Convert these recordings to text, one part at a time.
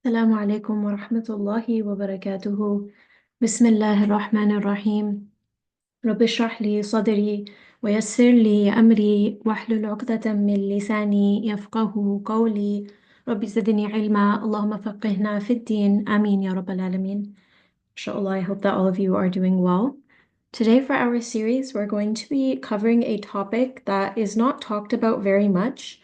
السلام عليكم ورحمة الله وبركاته. بسم الله الرحمن الرحيم. رب اشرح لي صدري ويسر لي أمري واحلل عقدة من لساني يفقه قولي. رب زدني علما اللهم فقهنا في الدين آمين يا رب العالمين. Inshallah, I hope that all of you are doing well. Today for our series, we're going to be covering a topic that is not talked about very much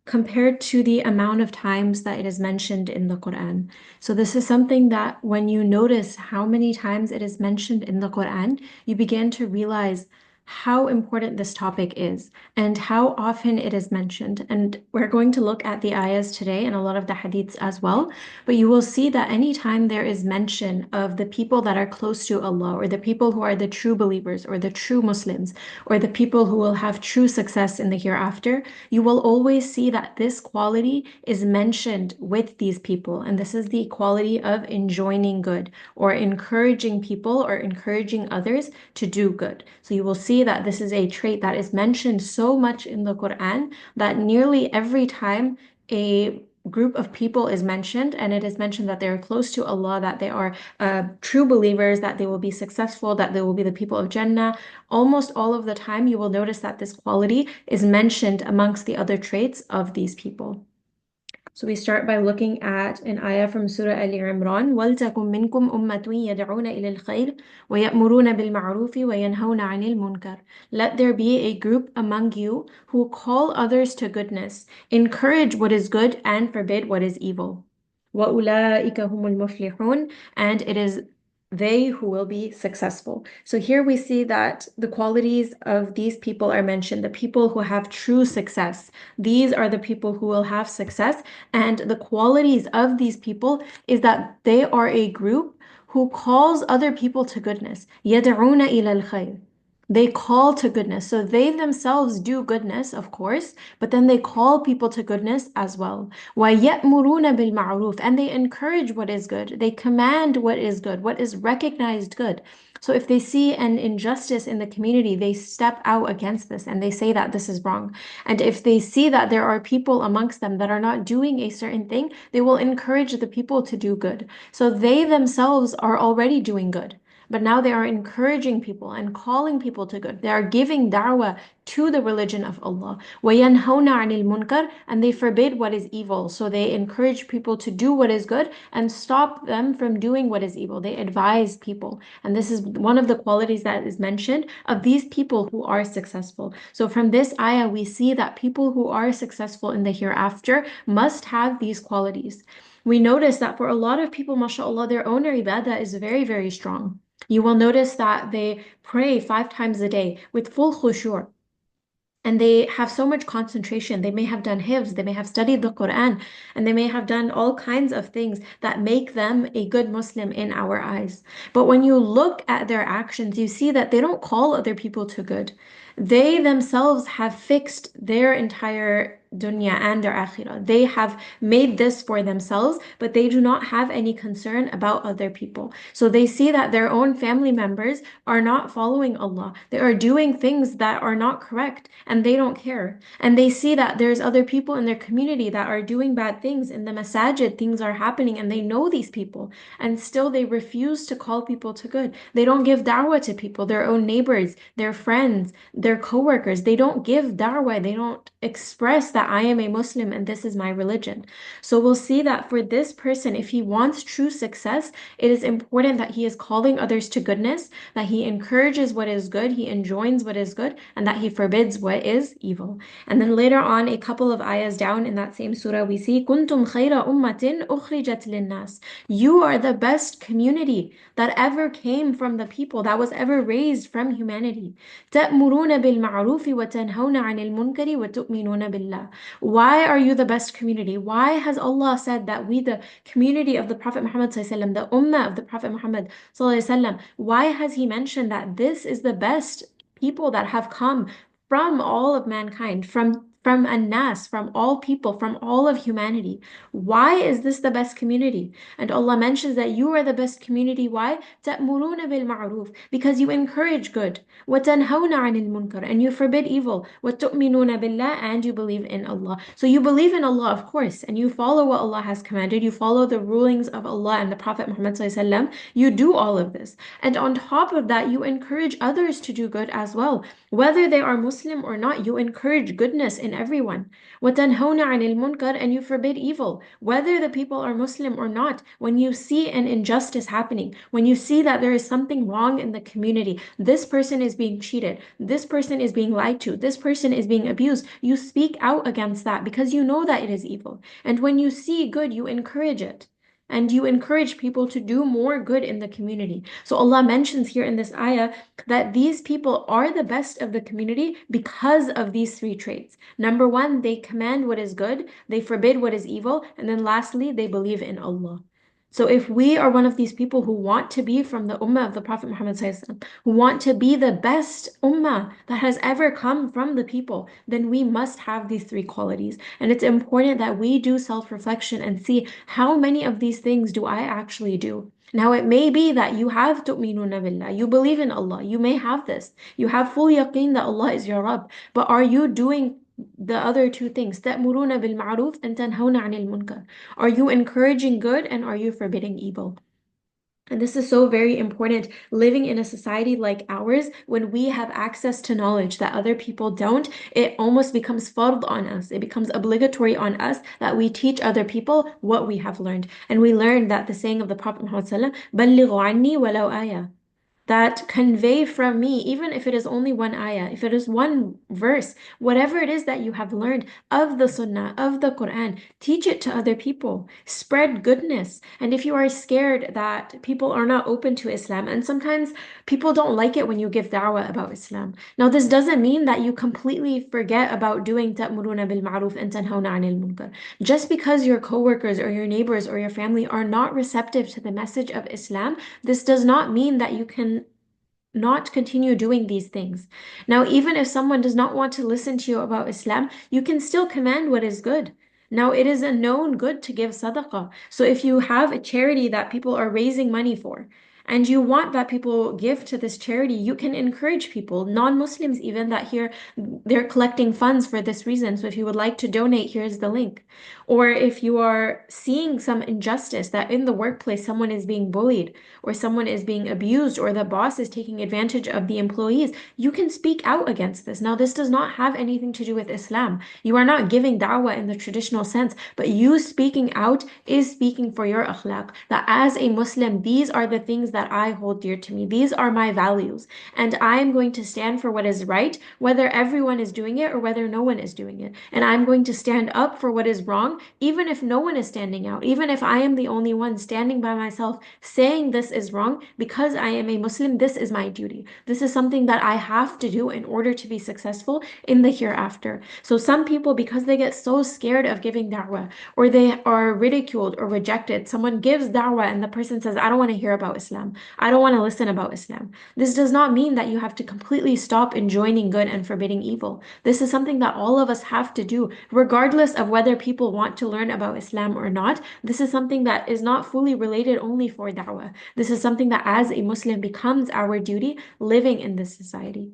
compared to the amount of times that it is mentioned in the Quran. So this is something that when you notice how many times it is mentioned in the Quran, you begin to realize how important this topic is and how often it is mentioned. And we're going to look at the ayahs today and a lot of the hadiths as well. But you will see that anytime there is mention of the people that are close to Allah, or the people who are the true believers, or the true Muslims, or the people who will have true success in the hereafter, you will always see that this quality is mentioned with these people. And this is the quality of enjoining good, or encouraging people or encouraging others to do good. So you will see that this is a trait that is mentioned so much in the Quran that nearly every time a group of people is mentioned, and it is mentioned that they are close to Allah, that they are true believers, that they will be successful, that they will be the people of Jannah. Almost all of the time, you will notice that this quality is mentioned amongst the other traits of these people. So we start by looking at an ayah from Surah Al Imran. وَلْتَكُن مِّنكُمْ أُمَّةٌ يَدْعُونَ إِلَى الْخَيْرِ وَيَأْمُرُونَ بِالْمَعْرُوفِ وَيَنْهَوْنَ عَنِ الْمُنكَرِ. Let there be a group among you who call others to goodness, encourage what is good, and forbid what is evil. وَأُولَٰئِكَ هُمُ الْمُفْلِحُونَ. And it is they who will be successful. So here we see that the qualities of these people are mentioned, the people who have true success. These are the people who will have success. And the qualities of these people is that they are a group who calls other people to goodness. يَدْعُونَ إِلَى الْخَيْرِ. They call to goodness. So they themselves do goodness, of course, but then they call people to goodness as well. وَيَأْمُرُونَ بِالْمَعْرُوفِ. And they encourage what is good. They command what is good, what is recognized good. So if they see an injustice in the community, they step out against this and they say that this is wrong. And if they see that there are people amongst them that are not doing a certain thing, they will encourage the people to do good. So they themselves are already doing good. But now they are encouraging people and calling people to good. They are giving da'wah to the religion of Allah. وَيَنْهَوْنَ عَنِ الْمُنْكَرِ. And they forbid what is evil. So they encourage people to do what is good and stop them from doing what is evil. They advise people. And this is one of the qualities that is mentioned of these people who are successful. So from this ayah, we see that people who are successful in the hereafter must have these qualities. We notice that for a lot of people, mashallah, their own ibadah is very, very strong. You will notice that they pray 5 times a day with full khushu'. And they have so much concentration. They may have done hifz, they may have studied the Quran, and they may have done all kinds of things that make them a good Muslim in our eyes. But when you look at their actions, you see that they don't call other people to good. They themselves have fixed their entire dunya and their akhirah. They have made this for themselves, but they do not have any concern about other people. So they see that their own family members are not following Allah. They are doing things that are not correct, and they don't care. And they see that there's other people in their community that are doing bad things. In the masajid, things are happening, and they know these people, and still they refuse to call people to good. They don't give da'wah to people, their own neighbors, their friends, their co-workers. They don't give da'wah. They don't express that I am a Muslim and this is my religion. So we'll see that for this person, if he wants true success, it is important that he is calling others to goodness, that he encourages what is good, he enjoins what is good, and that he forbids what is evil. And then later on, a couple of ayahs down in that same surah, we see كُنْتُمْ خَيْرَ أُمَّةٍ أُخْرِجَتْ لِلنَّاسِ. You are the best community that ever came from the people, that was ever raised from humanity. تَأْمُرُونَ بِالْمَعْرُوفِ وَتَنْهَوْنَ عَنِ الْمُنْكَرِ وَتُؤْمِنُونَ بِاللَّهِ. Why are you the best community? Why has Allah said that we, the community of the Prophet Muhammad ﷺ, the ummah of the Prophet Muhammad ﷺ, why has He mentioned that this is the best people that have come from all of mankind, from from an-nas, from all people, from all of humanity. Why is this the best community? And Allah mentions that you are the best community. Why? تَأْمُرُونَ بِالْمَعْرُوفِ, because you encourage good. وَتَنْهَوْنَ عَنِ الْمُنْكَرِ, and you forbid evil. وَتُؤْمِنُونَ بِاللَّهِ, and you believe in Allah. So you believe in Allah, of course, and you follow what Allah has commanded. You follow the rulings of Allah and the Prophet Muhammad ﷺ. You do all of this. And on top of that, you encourage others to do good as well. Whether they are Muslim or not, you encourage goodness in everyone. وَتَنْهَوْنَ عَنِ الْمُنْكَرِ, and you forbid evil. Whether the people are Muslim or not, when you see an injustice happening, when you see that there is something wrong in the community, this person is being cheated, this person is being lied to, this person is being abused, you speak out against that because you know that it is evil. And when you see good, you encourage it. And you encourage people to do more good in the community. So Allah mentions here in this ayah that these people are the best of the community because of these three traits. Number one, they command what is good, they forbid what is evil, and then lastly, they believe in Allah. So if we are one of these people who want to be from the ummah of the Prophet Muhammad SAW, who want to be the best ummah that has ever come from the people, then we must have these three qualities. And it's important that we do self-reflection and see how many of these things do I actually do. Now, it may be that you have tu'minuna billah, you believe in Allah, you may have this, you have full yaqeen that Allah is your Rabb, but are you doing the other two things? تَأْمُرُونَ بِالْمَعْرُوفِ and تَنْهَوْنَ عَنِ الْمُنْكَرِ. Are you encouraging good and are you forbidding evil? And this is so very important living in a society like ours when we have access to knowledge that other people don't. It almost becomes fard on us. It becomes obligatory on us that we teach other people what we have learned. And we learned that the saying of the Prophet Muhammad بَلِّغُوا عَنِّي وَلَوْ آيَةً, that convey from me, even if it is only one ayah, if it is one verse, whatever it is that you have learned of the Sunnah, of the Quran, teach it to other people. Spread goodness. And if you are scared that people are not open to Islam, and sometimes people don't like it when you give da'wah about Islam. Now, this doesn't mean that you completely forget about doing ta'muruna bil ma'ruf and tanhawna 'anil munkar. Just because your coworkers or your neighbors or your family are not receptive to the message of Islam, this does not mean that you can not continue doing these things. Now, even if someone does not want to listen to you about Islam, you can still command what is good. Now, it is a known good to give sadaqah. So if you have a charity that people are raising money for, and you want that people give to this charity, you can encourage people, non-Muslims even, that here they're collecting funds for this reason. So if you would like to donate, here's the link. Or if you are seeing some injustice that in the workplace someone is being bullied, or someone is being abused, or the boss is taking advantage of the employees, you can speak out against this. Now, this does not have anything to do with Islam. You are not giving da'wah in the traditional sense, but you speaking out is speaking for your akhlaq. That as a Muslim, these are the things that I hold dear to me. These are my values. And I am going to stand for what is right, whether everyone is doing it or whether no one is doing it. And I'm going to stand up for what is wrong, even if no one is standing out, even if I am the only one standing by myself saying this is wrong. Because I am a Muslim, this is my duty. This is something that I have to do in order to be successful in the hereafter. So some people, because they get so scared of giving da'wah, or they are ridiculed or rejected, someone gives da'wah and the person says, I don't want to hear about Islam. I don't want to listen about Islam. This does not mean that you have to completely stop enjoining good and forbidding evil. This is something that all of us have to do, regardless of whether people want to learn about Islam or not. This is something that is not fully related only for da'wah. This is something that as a Muslim becomes our duty living in this society.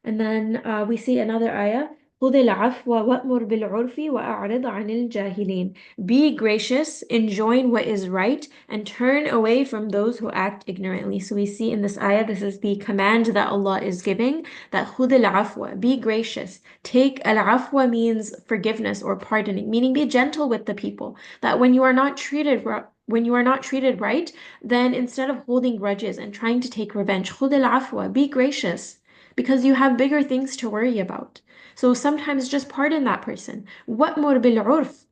And then we see another ayah. خُذِ الْعَفْوَ وَأْمُرْ بِالْعُرْفِ وَأَعْرِضْ عَنِ الْجَاهِلِينَ. Be gracious, enjoin what is right, and turn away from those who act ignorantly. So we see in this ayah, this is the command that Allah is giving, that خُذِ الْعَفْوَ, be gracious. Take al-afwa means forgiveness or pardoning, meaning be gentle with the people. That when you are not treated right, then instead of holding grudges and trying to take revenge, خُذِ الْعَفْوَ, be gracious, because you have bigger things to worry about. So sometimes just pardon that person. وَأْمُرْ بِالْعُرْفِ,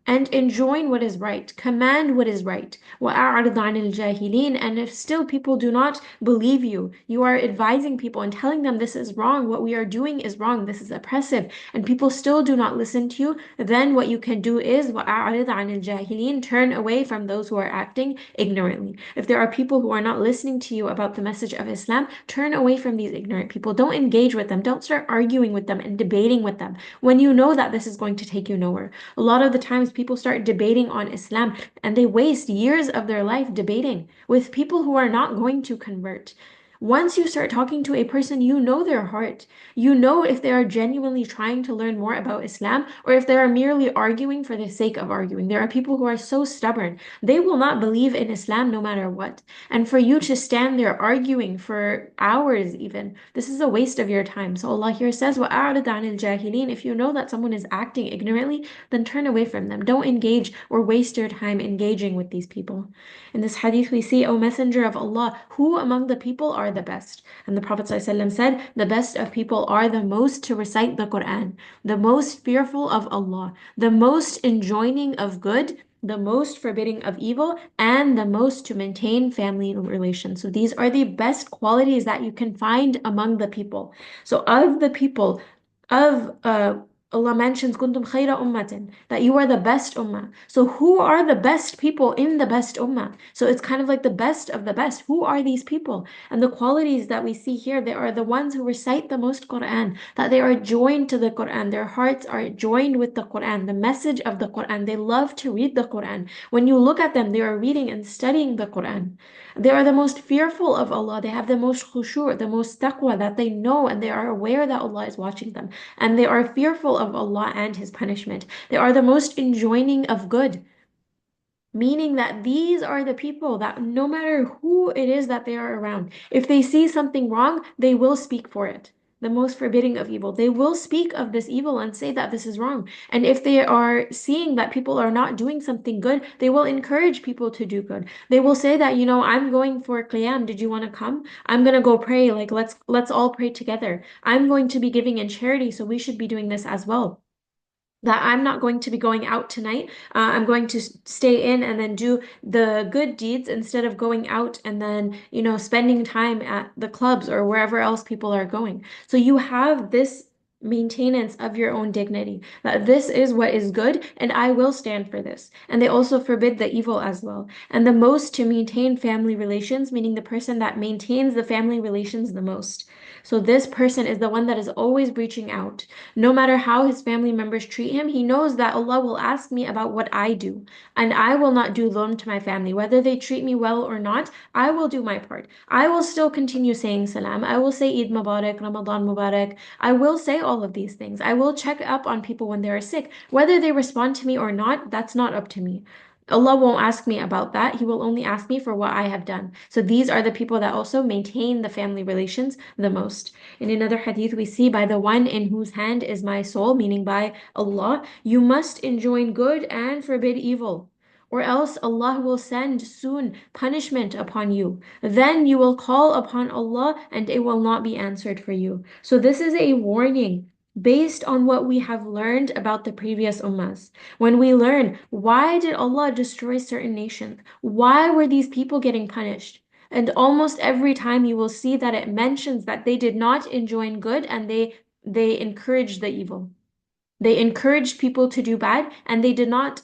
and enjoin what is right, command what is right. وَأَعْرِضْ عَنِ الْجَاهِلِينَ. And if still people do not believe you, you are advising people and telling them this is wrong, what we are doing is wrong, this is oppressive, and people still do not listen to you, then what you can do is وَأَعْرِضْ عَنِ الْجَاهِلِينَ, turn away from those who are acting ignorantly. If there are people who are not listening to you about the message of Islam, turn away from these ignorant people. Don't engage with them. Don't start arguing with them and debating with them when you know that this is going to take you nowhere. A lot of the times people start debating on Islam and they waste years of their life debating with people who are not going to convert. Once you start talking to a person, you know their heart. You know if they are genuinely trying to learn more about Islam or if they are merely arguing for the sake of arguing. There are people who are so stubborn. They will not believe in Islam no matter what. And for you to stand there arguing for hours even, this is a waste of your time. So Allah here says, وَأَعْرِضْ عَنِ الْجَاهِلِينَ. If you know that someone is acting ignorantly, then turn away from them. Don't engage or waste your time engaging with these people. In this hadith, we see, O Messenger of Allah, who among the people are the best? And the Prophet ﷺ said, the best of people are the most to recite the Quran, the most fearful of Allah, the most enjoining of good, the most forbidding of evil, and the most to maintain family relations. So these are the best qualities that you can find among the people. So of the people, of Allah mentions kuntum khayra ummatin, that you are the best ummah. So who are the best people in the best ummah? So it's kind of like the best of the best. Who are these people? And the qualities that we see here, they are the ones who recite the most Quran, that they are joined to the Quran. Their hearts are joined with the Quran, the message of the Quran. They love to read the Quran. When you look at them, they are reading and studying the Quran. They are the most fearful of Allah. They have the most khushu', the most taqwa, that they know and they are aware that Allah is watching them. And they are fearful of Allah and His punishment. They are the most enjoining of good. Meaning that these are the people that no matter who it is that they are around, if they see something wrong, they will speak for it. The most forbidding of evil. They will speak of this evil and say that this is wrong. And if they are seeing that people are not doing something good, they will encourage people to do good. They will say that, I'm going for qiyam. Did you want to come? I'm going to go pray. Like let's all pray together. I'm going to be giving in charity, so we should be doing this as well, that I'm not going to be going out tonight. I'm going to stay in and then do the good deeds instead of going out and then, spending time at the clubs or wherever else people are going. So you have this maintenance of your own dignity, that this is what is good and I will stand for this. And they also forbid the evil as well. And the most to maintain family relations, meaning the person that maintains the family relations the most. So this person is the one that is always reaching out. No matter how his family members treat him, he knows that Allah will ask me about what I do. And I will not do dhulm to my family. Whether they treat me well or not, I will do my part. I will still continue saying salam. I will say Eid Mubarak, Ramadan Mubarak. I will say all of these things. I will check up on people when they are sick. Whether they respond to me or not, that's not up to me. Allah won't ask me about that. He will only ask me for what I have done. So these are the people that also maintain the family relations the most. In another hadith, we see, by the one in whose hand is my soul, meaning by Allah, you must enjoin good and forbid evil, or else Allah will send soon punishment upon you. Then you will call upon Allah and it will not be answered for you. So this is a warning based on what we have learned about the previous ummahs. When we learn, why did Allah destroy certain nations? Why were these people getting punished? And almost every time you will see that it mentions that they did not enjoin good and they encouraged the evil. They encouraged people to do bad and they did not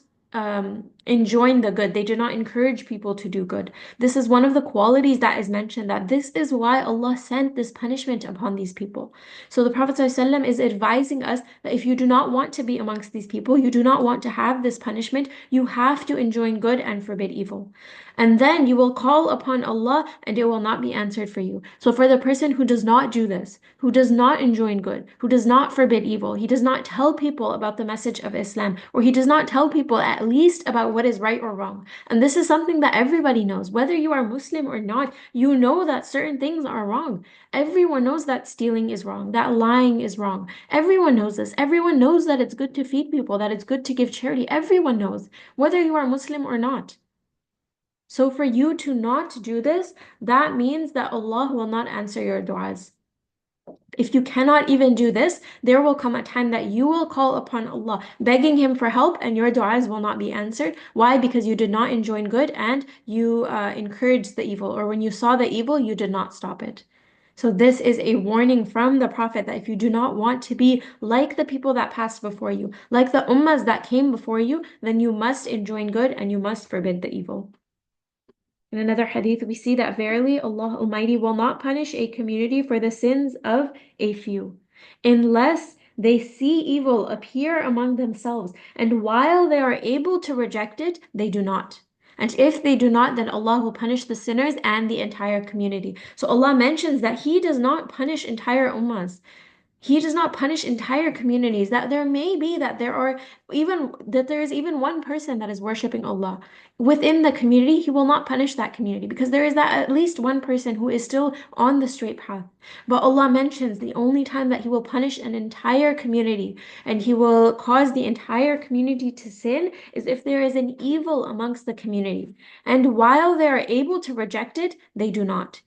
enjoin the good. They did not encourage people to do good. This is one of the qualities that is mentioned, that this is why Allah sent this punishment upon these people. So the Prophet ﷺ is advising us that if you do not want to be amongst these people, you do not want to have this punishment, you have to enjoin good and forbid evil. And then you will call upon Allah and it will not be answered for you. So for the person who does not do this, who does not enjoin good, who does not forbid evil, he does not tell people about the message of Islam, or he does not tell people at least about what is right or wrong. And this is something that everybody knows. Whether you are Muslim or not, you know that certain things are wrong. Everyone knows that stealing is wrong, that lying is wrong. Everyone knows this. Everyone knows that it's good to feed people, that it's good to give charity. Everyone knows, whether you are Muslim or not. So for you to not do this, that means that Allah will not answer your du'as. If you cannot even do this, there will come a time that you will call upon Allah, begging Him for help, and your du'as will not be answered. Why? Because you did not enjoin good and you encouraged the evil, or when you saw the evil, you did not stop it. So this is a warning from the Prophet that if you do not want to be like the people that passed before you, like the ummahs that came before you, then you must enjoin good and you must forbid the evil. In another hadith, we see that verily Allah Almighty will not punish a community for the sins of a few, unless they see evil appear among themselves, and while they are able to reject it, they do not. And if they do not, then Allah will punish the sinners and the entire community. So Allah mentions that He does not punish entire ummahs. He does not punish entire communities. That there may be that there is even one person that is worshiping Allah within the community. He will not punish that community because there is that at least one person who is still on the straight path. But Allah mentions the only time that He will punish an entire community and He will cause the entire community to sin is if there is an evil amongst the community. And while they are able to reject it, they do not,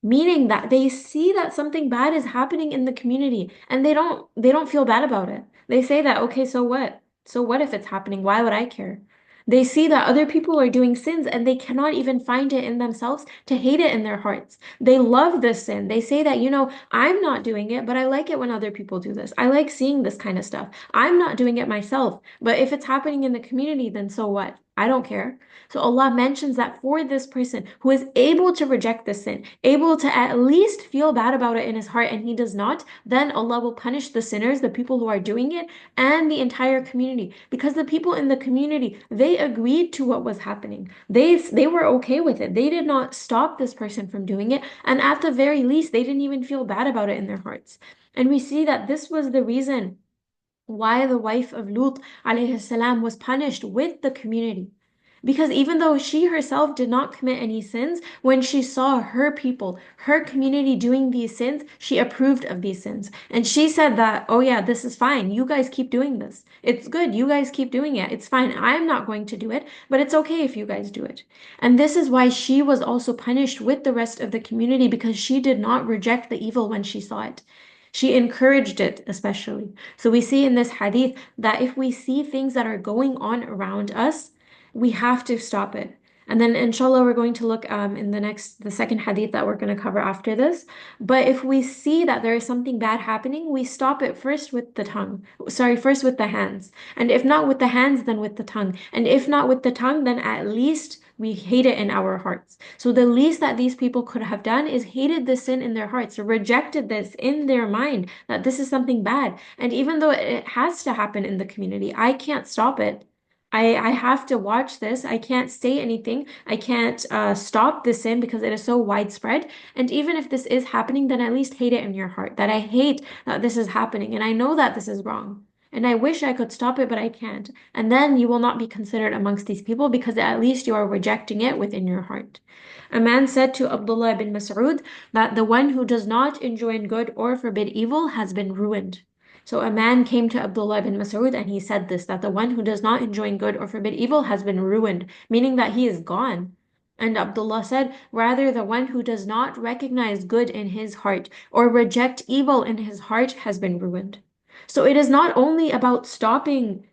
meaning that they see that something bad is happening in the community and they don't feel bad about it. They say that, okay, so what? So what if it's happening? Why would I care? They see that other people are doing sins and they cannot even find it in themselves to hate it in their hearts. They love this sin. They say that, I'm not doing it, but I like it when other people do this. I like seeing this kind of stuff. I'm not doing it myself, but if it's happening in the community, then so what? I don't care. So Allah mentions that for this person who is able to reject this sin, able to at least feel bad about it in his heart, and he does not, then Allah will punish the sinners, the people who are doing it, and the entire community. Because the people in the community, they agreed to what was happening. They were okay with it. They did not stop this person from doing it, and at the very least, they didn't even feel bad about it in their hearts. And we see that this was the reason why the wife of Lut alayhi salam was punished with the community. Because even though she herself did not commit any sins, when she saw her people, her community doing these sins, she approved of these sins. And she said that, oh yeah, this is fine. You guys keep doing this. It's good. You guys keep doing it. It's fine. I'm not going to do it, but it's okay if you guys do it. And this is why she was also punished with the rest of the community because she did not reject the evil when she saw it. She encouraged it, especially. So we see in this hadith that if we see things that are going on around us, we have to stop it. And then inshallah, we're going to look in the second hadith that we're going to cover after this. But if we see that there is something bad happening, we stop it first with the tongue. Sorry, first with the hands. And if not with the hands, then with the tongue. And if not with the tongue, then at least we hate it in our hearts. So the least that these people could have done is hated the sin in their hearts, or rejected this in their mind that this is something bad. And even though it has to happen in the community, I can't stop it. I have to watch this. I can't say anything. I can't stop this sin because it is so widespread. And even if this is happening, then at least hate it in your heart that I hate that this is happening and I know that this is wrong. And I wish I could stop it, but I can't. And then you will not be considered amongst these people because at least you are rejecting it within your heart. A man said to Abdullah bin Mas'ud that the one who does not enjoin good or forbid evil has been ruined. So a man came to Abdullah bin Mas'ud and he said this, that the one who does not enjoin good or forbid evil has been ruined, meaning that he is gone. And Abdullah said, rather the one who does not recognize good in his heart or reject evil in his heart has been ruined. So it is not only about stopping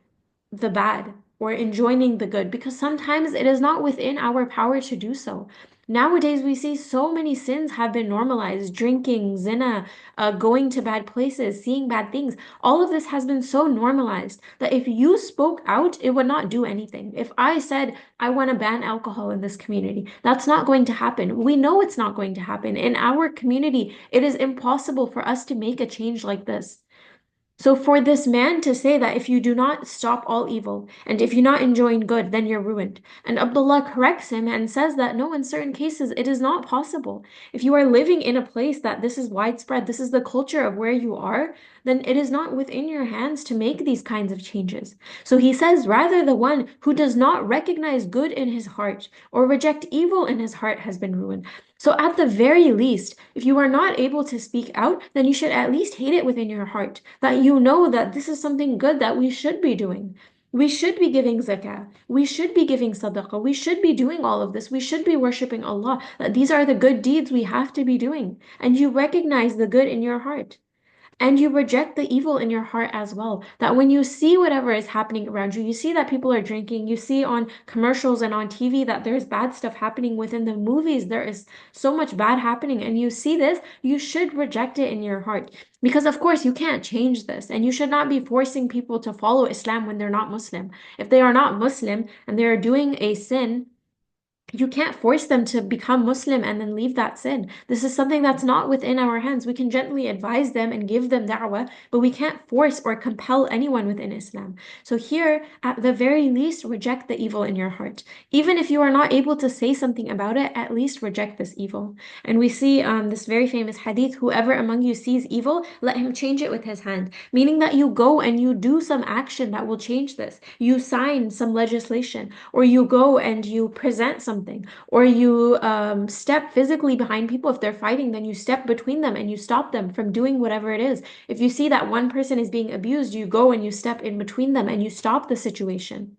the bad or enjoining the good because sometimes it is not within our power to do so. Nowadays, we see so many sins have been normalized: drinking, zina, going to bad places, seeing bad things. All of this has been so normalized that if you spoke out, it would not do anything. If I said, I want to ban alcohol in this community, that's not going to happen. We know it's not going to happen. In our community, it is impossible for us to make a change like this. So for this man to say that if you do not stop all evil and if you're not enjoying good, then you're ruined. And Abdullah corrects him and says that no, in certain cases, it is not possible. If you are living in a place that this is widespread, this is the culture of where you are, then it is not within your hands to make these kinds of changes. So he says, rather the one who does not recognize good in his heart or reject evil in his heart has been ruined. So at the very least, if you are not able to speak out, then you should at least hate it within your heart, that you know that this is something good that we should be doing. We should be giving zakah. We should be giving sadaqah. We should be doing all of this. We should be worshiping Allah. That these are the good deeds we have to be doing. And you recognize the good in your heart. And you reject the evil in your heart as well. That when you see whatever is happening around you, you see that people are drinking, you see on commercials and on TV that there's bad stuff happening within the movies, there is so much bad happening, and you see this, you should reject it in your heart. Because, of course, you can't change this, and you should not be forcing people to follow Islam when they're not Muslim. If they are not Muslim and they are doing a sin, you can't force them to become Muslim and then leave that sin. This is something that's not within our hands. We can gently advise them and give them da'wah, but we can't force or compel anyone within Islam. So here, at the very least, reject the evil in your heart. Even if you are not able to say something about it, at least reject this evil. And we see this very famous hadith, whoever among you sees evil, let him change it with his hand. Meaning that you go and you do some action that will change this. You sign some legislation, or you go and you present something, or you step physically behind people. If they're fighting, then you step between them and you stop them from doing whatever it is. If you see that one person is being abused, you go and you step in between them and you stop the situation.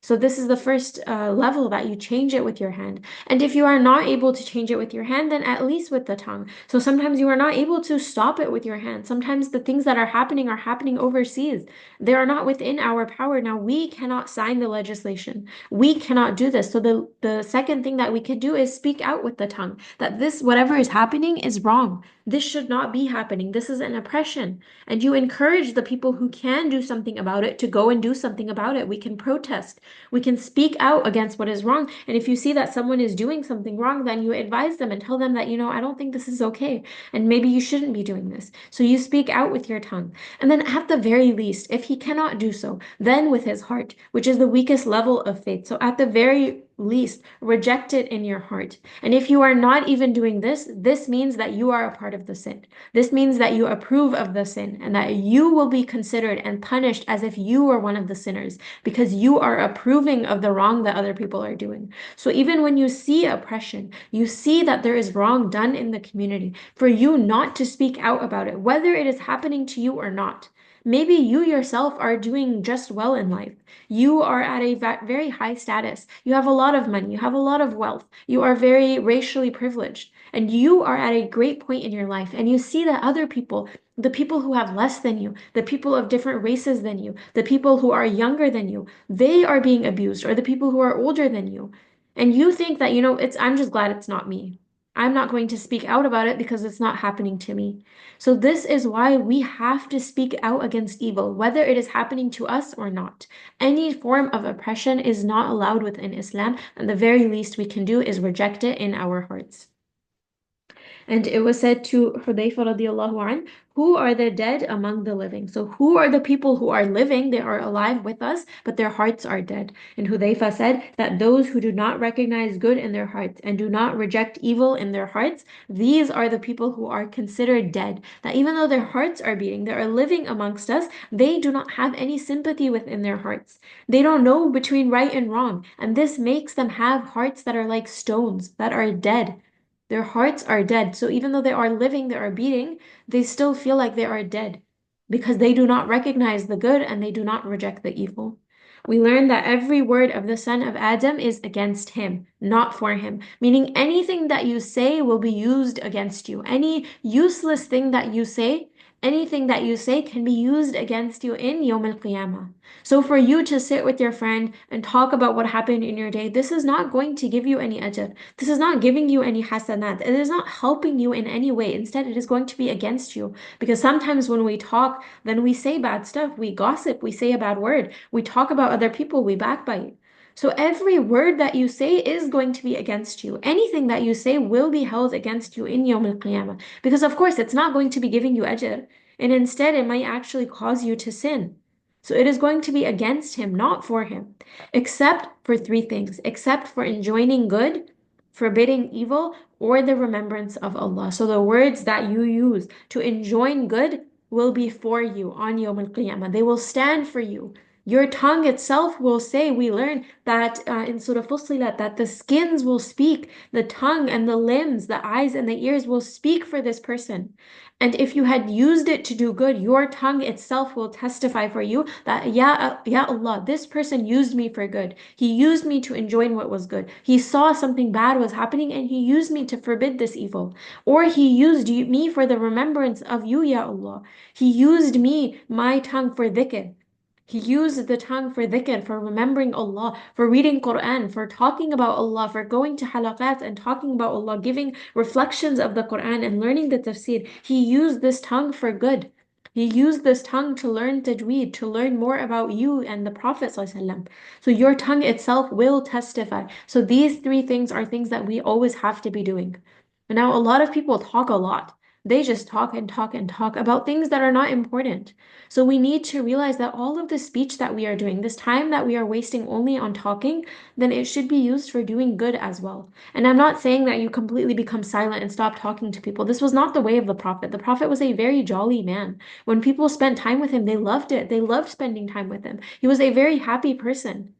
So this is the first level, that you change it with your hand. And if you are not able to change it with your hand, then at least with the tongue. So sometimes you are not able to stop it with your hand. Sometimes the things that are happening overseas. They are not within our power. Now we cannot sign the legislation. We cannot do this. So the second thing that we could do is speak out with the tongue. That this, whatever is happening, is wrong. This should not be happening. This is an oppression. And you encourage the people who can do something about it to go and do something about it. We can protest. We can speak out against what is wrong. And if you see that someone is doing something wrong, then you advise them and tell them that, I don't think this is okay. And maybe you shouldn't be doing this. So you speak out with your tongue. And then at the very least, if he cannot do so, then with his heart, which is the weakest level of faith. So at the very least, reject it in your heart. And if you are not even doing this, this means that you are a part of the sin. This means that you approve of the sin and that you will be considered and punished as if you were one of the sinners, because you are approving of the wrong that other people are doing. So even when you see oppression, you see that there is wrong done in the community, for you not to speak out about it, whether it is happening to you or not. Maybe you yourself are doing just well in life. You are at a very high status. You have a lot of money. You have a lot of wealth. You are very racially privileged. And you are at a great point in your life. And you see that other people, the people who have less than you, the people of different races than you, the people who are younger than you, they are being abused, or the people who are older than you. And you think that, I'm just glad it's not me. I'm not going to speak out about it because it's not happening to me. So this is why we have to speak out against evil, whether it is happening to us or not. Any form of oppression is not allowed within Islam, and the very least we can do is reject it in our hearts. And it was said to Hudayfa radiallahu an, who are the dead among the living? So who are the people who are living? They are alive with us, but their hearts are dead. And Hudayfa said that those who do not recognize good in their hearts and do not reject evil in their hearts, these are the people who are considered dead. That even though their hearts are beating, they are living amongst us, they do not have any sympathy within their hearts. They don't know between right and wrong. And this makes them have hearts that are like stones, that are dead. Their hearts are dead. So even though they are living, they are beating, they still feel like they are dead because they do not recognize the good and they do not reject the evil. We learn that every word of the son of Adam is against him, not for him, meaning anything that you say will be used against you. Any useless thing that you say, anything that you say can be used against you in Yawm al-Qiyamah. So for you to sit with your friend and talk about what happened in your day, this is not going to give you any ajr. This is not giving you any hasanat. It is not helping you in any way. Instead, it is going to be against you. Because sometimes when we talk, then we say bad stuff. We gossip. We say a bad word. We talk about other people. We backbite. So every word that you say is going to be against you. Anything that you say will be held against you in Yawm al-Qiyamah. Because of course, it's not going to be giving you ajr. And instead, it might actually cause you to sin. So it is going to be against him, not for him. Except for three things. Except for enjoining good, forbidding evil, or the remembrance of Allah. So the words that you use to enjoin good will be for you on Yawm al-Qiyamah. They will stand for you. Your tongue itself will say, we learn that in Surah Fussilat, that the skins will speak, the tongue and the limbs, the eyes and the ears will speak for this person. And if you had used it to do good, your tongue itself will testify for you that, ya Allah, this person used me for good. He used me to enjoin what was good. He saw something bad was happening and he used me to forbid this evil. Or he used me for the remembrance of you, ya Allah. He used me, my tongue, for dhikr. He used the tongue for dhikr, for remembering Allah, for reading Quran, for talking about Allah, for going to halaqat and talking about Allah, giving reflections of the Quran and learning the tafsir. He used this tongue for good. He used this tongue to learn tajweed, to learn more about you and the Prophet ﷺ. So your tongue itself will testify. So these three things are things that we always have to be doing. And now a lot of people talk a lot. They just talk and talk and talk about things that are not important. So we need to realize that all of the speech that we are doing, this time that we are wasting only on talking, then it should be used for doing good as well. And I'm not saying that you completely become silent and stop talking to people. This was not the way of the Prophet. The Prophet was a very jolly man. When people spent time with him, they loved it. They loved spending time with him. He was a very happy person.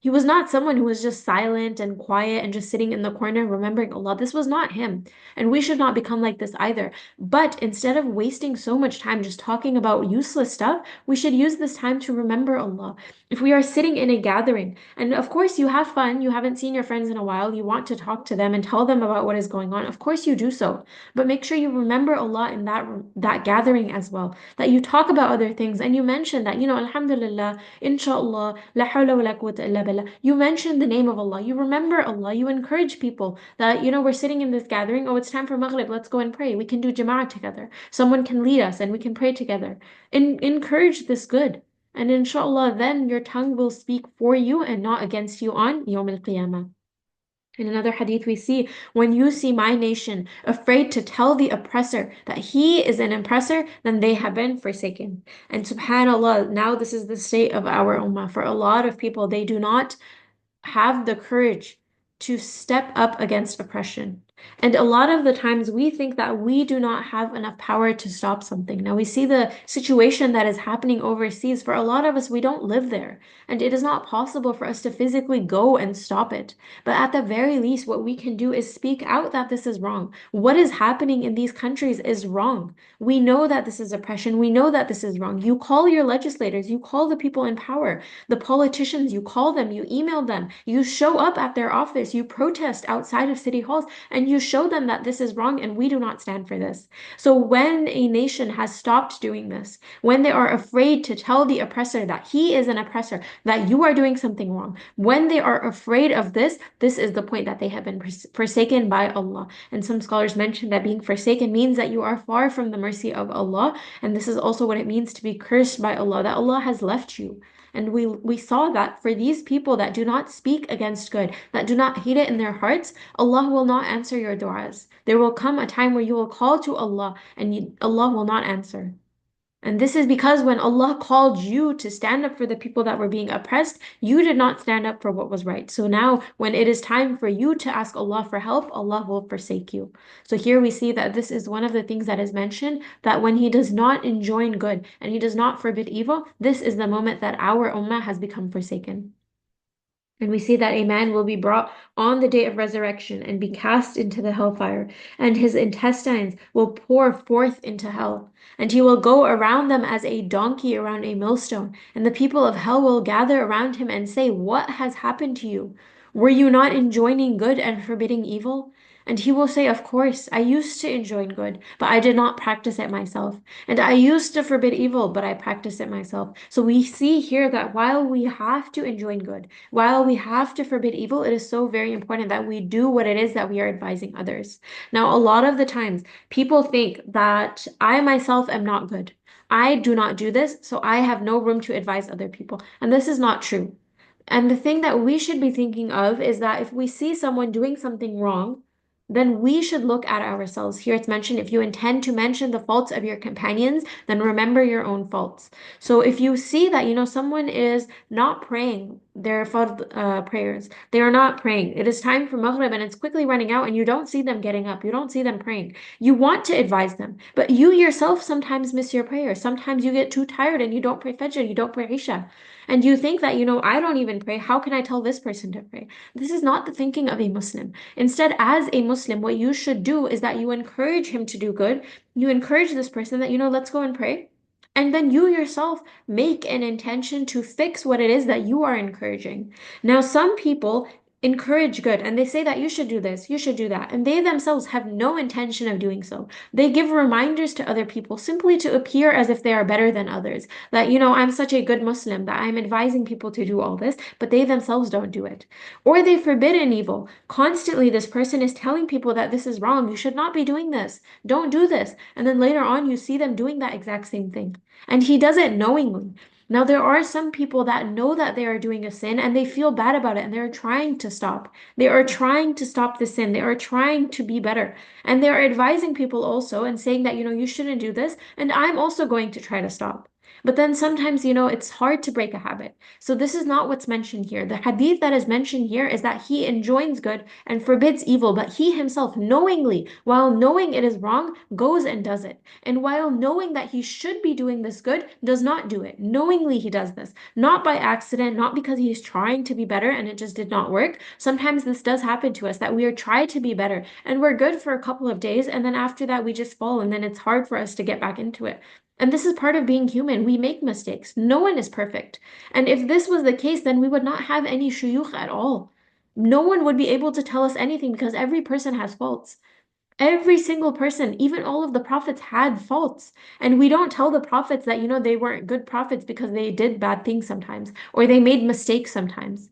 He was not someone who was just silent and quiet and just sitting in the corner remembering Allah. This was not him. And we should not become like this either. But instead of wasting so much time just talking about useless stuff, we should use this time to remember Allah. If we are sitting in a gathering, and of course you have fun, you haven't seen your friends in a while, you want to talk to them and tell them about what is going on, of course you do so. But make sure you remember Allah in that gathering as well. That you talk about other things and you mention that, Alhamdulillah, inshallah, la hawla wa la quwwata illa billah. You mention the name of Allah. You remember Allah. You encourage people that, we're sitting in this gathering. Oh, it's time for Maghrib. Let's go and pray. We can do Jama'ah together. Someone can lead us and we can pray together. Encourage this good. And inshallah, then your tongue will speak for you and not against you on Yawm al-Qiyamah. In another hadith, we see when you see my nation afraid to tell the oppressor that he is an oppressor, then they have been forsaken. And subhanAllah, now this is the state of our ummah. For a lot of people, they do not have the courage to step up against oppression. And a lot of the times we think that we do not have enough power to stop something. Now we see the situation that is happening overseas. For a lot of us, we don't live there. And it is not possible for us to physically go and stop it. But at the very least, what we can do is speak out that this is wrong. What is happening in these countries is wrong. We know that this is oppression. We know that this is wrong. You call your legislators, you call the people in power, the politicians, you call them, you email them, you show up at their office, you protest outside of city halls, and you show them that this is wrong and we do not stand for this. So when a nation has stopped doing this, when they are afraid to tell the oppressor that he is an oppressor, that you are doing something wrong, when they are afraid of this, this is the point that they have been forsaken by Allah. And some scholars mention that being forsaken means that you are far from the mercy of Allah, and this is also what it means to be cursed by Allah, that Allah has left you. And we saw that for these people that do not speak against good, that do not hate it in their hearts, Allah will not answer your du'as. There will come a time where you will call to Allah and Allah will not answer. And this is because when Allah called you to stand up for the people that were being oppressed, you did not stand up for what was right. So now, when it is time for you to ask Allah for help, Allah will forsake you. So here we see that this is one of the things that is mentioned, that when He does not enjoin good and He does not forbid evil, this is the moment that our ummah has become forsaken. And we see that a man will be brought on the day of resurrection and be cast into the hellfire, and his intestines will pour forth into hell. And he will go around them as a donkey around a millstone. And the people of hell will gather around him and say, "What has happened to you? Were you not enjoining good and forbidding evil?" And he will say, "Of course, I used to enjoin good, but I did not practice it myself. And I used to forbid evil, but I practiced it myself." So we see here that while we have to enjoin good, while we have to forbid evil, it is so very important that we do what it is that we are advising others. Now, a lot of the times, people think that I myself am not good. I do not do this, so I have no room to advise other people. And this is not true. And the thing that we should be thinking of is that if we see someone doing something wrong, then we should look at ourselves. Here it's mentioned, if you intend to mention the faults of your companions, then remember your own faults. So if you see that, someone is not praying, their fard prayers. They are not praying. It is time for Maghrib and it's quickly running out and you don't see them getting up. You don't see them praying. You want to advise them, but you yourself sometimes miss your prayers. Sometimes you get too tired and you don't pray Fajr, you don't pray Isha. And you think that, I don't even pray. How can I tell this person to pray? This is not the thinking of a Muslim. Instead, as a Muslim, what you should do is that you encourage him to do good. You encourage this person that, let's go and pray. And then you yourself make an intention to fix what it is that you are encouraging. Now, some people encourage good and they say that you should do this, you should do that, and they themselves have no intention of doing so. They give reminders to other people simply to appear as if they are better than others. That, I'm such a good Muslim that I'm advising people to do all this, but they themselves don't do it. Or they forbid an evil. Constantly, this person is telling people that this is wrong, you should not be doing this, don't do this. And then later on, you see them doing that exact same thing. And he does it knowingly. Now, there are some people that know that they are doing a sin and they feel bad about it and they're trying to stop. They are trying to stop the sin. They are trying to be better. And they are advising people also and saying that, you shouldn't do this. And I'm also going to try to stop. But then sometimes, it's hard to break a habit. So this is not what's mentioned here. The hadith that is mentioned here is that he enjoins good and forbids evil, but he himself knowingly, while knowing it is wrong, goes and does it. And while knowing that he should be doing this good, does not do it. Knowingly he does this. Not by accident, not because he's trying to be better and it just did not work. Sometimes this does happen to us that we are trying to be better and we're good for a couple of days and then after that we just fall and then it's hard for us to get back into it. And this is part of being human. We make mistakes. No one is perfect. And if this was the case, then we would not have any shuyukh at all. No one would be able to tell us anything because every person has faults. Every single person, even all of the prophets had faults. And we don't tell the prophets that, they weren't good prophets because they did bad things sometimes or they made mistakes sometimes.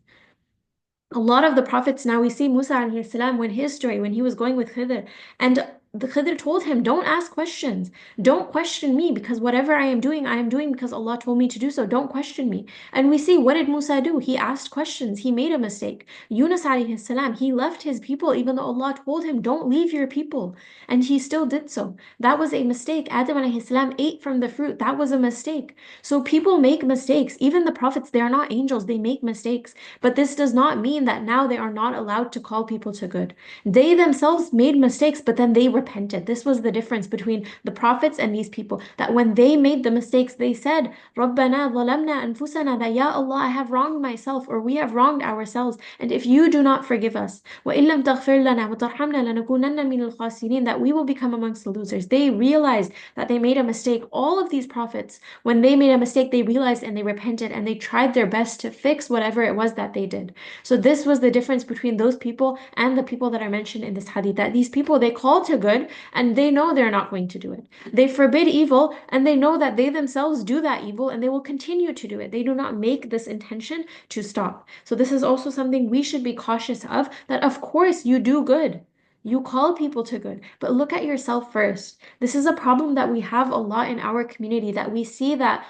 A lot of the prophets now we see Musa alayhi salam when his story, when he was going with Khidr, and the Khidr told him, don't ask questions. Don't question me because whatever I am doing because Allah told me to do so. Don't question me. And we see what did Musa do? He asked questions. He made a mistake. Yunus alayhi salam, he left his people even though Allah told him, don't leave your people. And he still did so. That was a mistake. Adam alayhi salam ate from the fruit. That was a mistake. So people make mistakes. Even the prophets, they are not angels. They make mistakes. But this does not mean that now they are not allowed to call people to good. They themselves made mistakes, but then they repented. This was the difference between the prophets and these people. That when they made the mistakes, they said, رَبَّنَا ظَلَمْنَا أَنفُسَنَا, that Ya Allah, I have wronged myself or we have wronged ourselves. And if you do not forgive us, وَإِن لَمْ تَغْفِرْ لَنَا وَتَرْحَمْنَا لَنَكُونَنَّ مِنَ الْخَاسِرِينَ, that we will become amongst the losers. They realized that they made a mistake. All of these prophets, when they made a mistake, they realized and they repented and they tried their best to fix whatever it was that they did. So this was the difference between those people and the people that are mentioned in this hadith. That these people, they call to good and they know they're not going to do it. They forbid evil and they know that they themselves do that evil and they will continue to do it. They do not make this intention to stop. So this is also something we should be cautious of, that of course you do good. You call people to good, but look at yourself first. This is a problem that we have a lot in our community, that we see that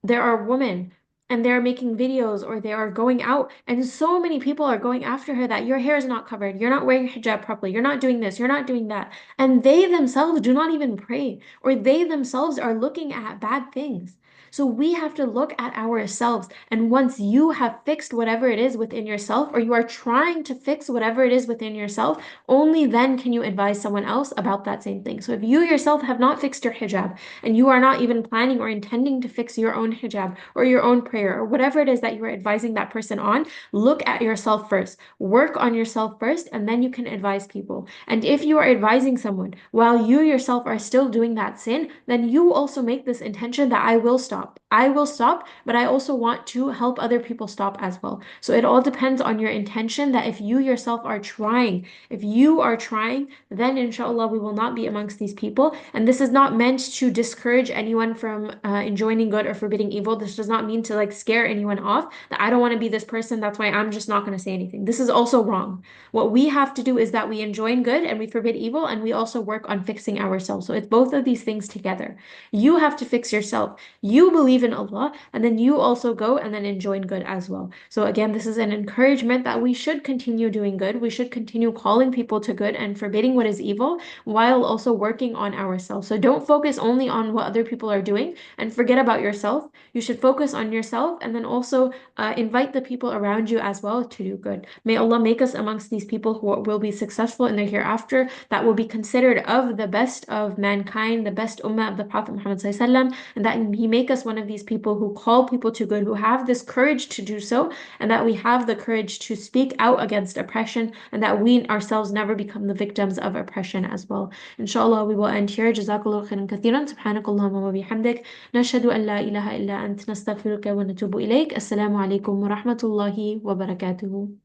there are women and they're making videos or they are going out and so many people are going after her that your hair is not covered, you're not wearing hijab properly, you're not doing this, you're not doing that. And they themselves do not even pray or they themselves are looking at bad things. So we have to look at ourselves. And once you have fixed whatever it is within yourself, or you are trying to fix whatever it is within yourself, only then can you advise someone else about that same thing. So if you yourself have not fixed your hijab, and you are not even planning or intending to fix your own hijab or your own prayer or whatever it is that you are advising that person on, look at yourself first. Work on yourself first, and then you can advise people. And if you are advising someone while you yourself are still doing that sin, then you also make this intention that I will stop. I will stop, but I also want to help other people stop as well. So it all depends on your intention, that if you yourself are trying, if you are trying, then inshallah we will not be amongst these people. And this is not meant to discourage anyone from enjoining good or forbidding evil. This does not mean to like scare anyone off, that I don't want to be this person, that's why I'm just not going to say anything. This is also wrong. What we have to do is that we enjoin good and we forbid evil, and we also work on fixing ourselves. So it's both of these things together. You have to fix yourself. You believe in Allah, and then you also go and then enjoin good as well. So again, this is an encouragement that we should continue doing good. We should continue calling people to good and forbidding what is evil while also working on ourselves. So don't focus only on what other people are doing and forget about yourself. You should focus on yourself and then also invite the people around you as well to do good. May Allah make us amongst these people who will be successful in the hereafter, that will be considered of the best of mankind, the best ummah of the Prophet Muhammad ﷺ, and that He make us one of these people who call people to good, who have this courage to do so, and that we have the courage to speak out against oppression, and that we ourselves never become the victims of oppression as well. Inshallah, we will end here. Jazakallah khairan kathiran. Subhanakallahumma wa bihamdik. نشهد أن لا إله إلا أنت نستغفرك ونتوب إليك. السلام عليكم ورحمة الله وبركاته.